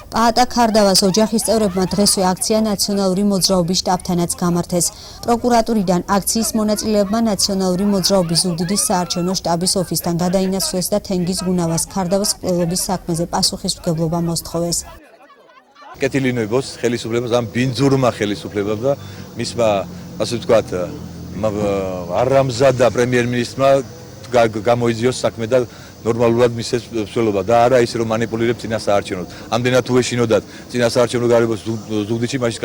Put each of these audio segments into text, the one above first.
პაატა ქარდავას ოჯახის წევრებმა დღესვე აქცია ნაციონალური მოძრაობის შტაბთანაც გამართეს. პროკურატურიდან აქციის მონაწილეებმა ნაციონალური მოძრაობის ზუგდიდის საარჩევნო შტაბის ოფისთან გადაინაცვლეს და თენგიზ გუნავას ქარდავას მკვლელობის საქმეზე პასუხისმგებლობა მოსთხოვეს. კეთილინოებოს ხელისუფლებას ამ ბინძურმა ხელისუფლებამ და მისმა ასე ვთქვათ არამზადა პრემიერ-მინისტრმა გამოიძიოს საქმე და ნორმალურად მისცეს მსვლელობა და არა ისე რომ მანიპულირებს წინა საარჩევნოდ. ამდენად თუ ეშინოდათ წინა საარჩევნო გარემოს ზუგდიდში მაშინ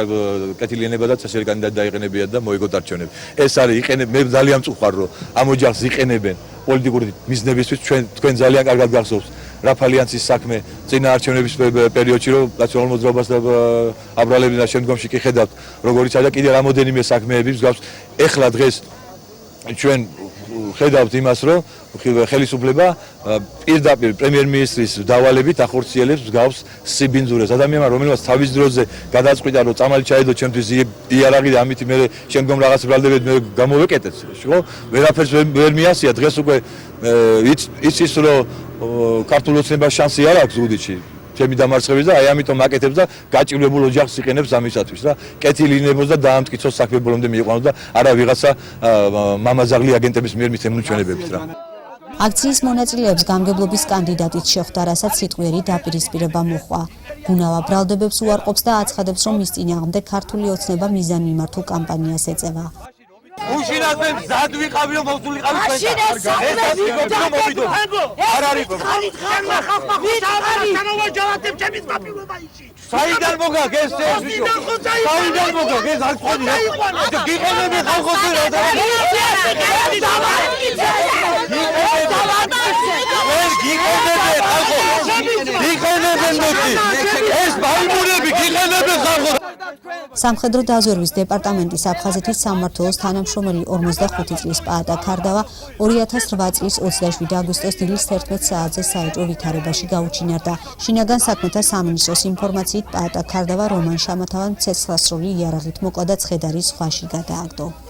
კეთილიანება და წესიერი კანდიდატი დაიყენებიათ და მოიგოთ არჩევნები. ეს არის მე ძალიან მწუხარ რომ ამ ოჯახს იყენებენ პოლიტიკური მიზნებისთვის თქვენ ძალიან კარგად გახსოვს რაფალიანცის საქმე წინა არჩევნების პერიოდში რომ ნაციონალურ მოძრაობას და აბრალებდნენ და შემდგომში კი ხედავთ როგორ იცოდა კიდე რამოდენიმე საქმეები მსგავს ეხლა დღეს ჩვენ ხედავთ იმას რომ ხელისუფლება პირდაპირ პრემიერ-მინისტრის დავალებით ახორციელებს მსგავს სიბინძურეს ადამიანმა რომელსაც თავის დროზე გადაწყვიტა რომ წამალი ჩაედო ჩემთვის იარაღი და ამით მე შემდგომ რაღაც ბრალდებით მე გამოვეკეტეთ ხო ვერაფერს ვერ მიასია დღეს უკვე იცის რომ ქართულ ოცნებას შანსი არ აქვს ზუგდიდში ჩემი დამარცხების და აი ამიტომ აკეთებს და გაჭირვებულ ოჯახს იყენებს ამისათვის რა კეთილინებოს და დაამტკიცოს საქმე ბოლომდე მიიყვანოს და არა ვიღაცა მამაზაღლი აგენტების მიერ მიცემული ჩვენებებით რა აქციის მონაწილეებს გამგებლობის კანდიდატით შეხვდა, რასაც სიტყვიერი დაპირისპირება მოჰყვა. გუნავა ბრალდებებს უარყოფს და აცხადებს, რომ მის წინააღმდეგ ქართული ოცნება მიზანმიმართულ კამპანიას ეწევა. უშინათ მე მზად ვიყავი რომ მოვსულიყავი ჩვენთან. არ არის ხალხმა ჩემი გაფილობა ისი. საიდან მოგაგ ეს საიდან მოგაგ ეს არ ხონი გიყენები ხალხოს რა და სამხედრო დაზვერვის დეპარტამენტის აფხაზეთის სამმართველოს თანამშრომელი 45 წლის პაატა ქარდავა 2008 წლის 27 აგვისტოს დილის 11 საათზე საეჭვო ვითარებაში გაუჩინარდა. შინაგან საქმეთა სამინისტროს ინფორმაციით პაატა ქარდავა რომან შამათავან ცეცხლსროლი იარაღით მოკლა და ცხედარის ზღვაში გადააგდო.